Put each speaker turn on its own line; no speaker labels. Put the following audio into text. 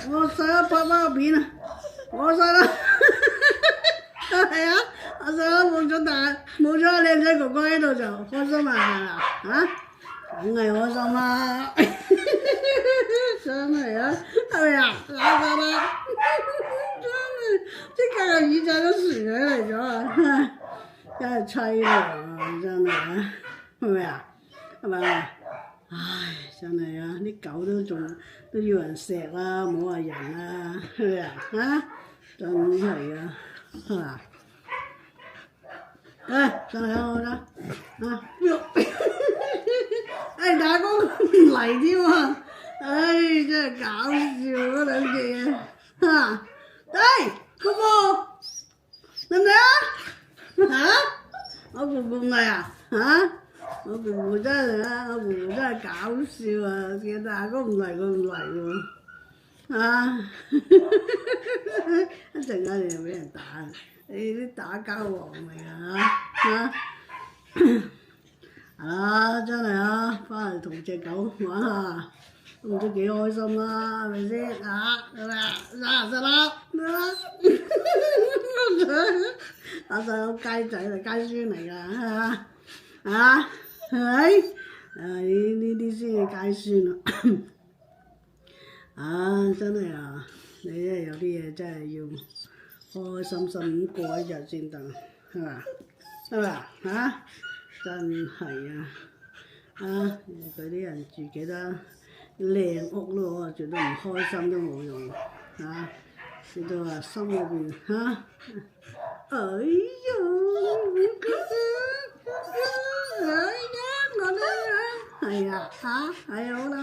我細佬拍翻個片啊！我細佬係啊，我細佬冇咗個靚仔哥哥喺度就開心啊！嚇，梗係開心啦！真係啊，係咪啊？真係，即刻個耳仔都豎起嚟咗啊！真係凄涼啊！真係啊，係咪啊？係咪啊？唉，真係啊！啲狗都要人錫啦，冇話人啦，係咪啊？嚇，真係啊，係嘛？真係好啦，大哥唔嚟添喎，真係搞笑嗰兩隻嘢，姑姑嚟唔嚟啊？我姑姑唔嚟啊？我姑姑真係搞笑啊！見大哥唔嚟，佢唔嚟喎，一陣間你又俾人打，你啲打交王嚟㗎係啦，真係啊，翻嚟同隻狗玩下，都唔知幾開心啦，係咪先？係咪啊？細佬，我細佬雞仔嚟，雞孫嚟㗎，係咪？呢啲先係雞孫啊！真係啊，你真係有啲嘢真係要開開心心咁過一日先得，係嘛？係嘛？真係啊！佢啲人住幾多靚屋咯，住得唔開心都冇用住到話心裏邊哎呀，我都係啊，好啦，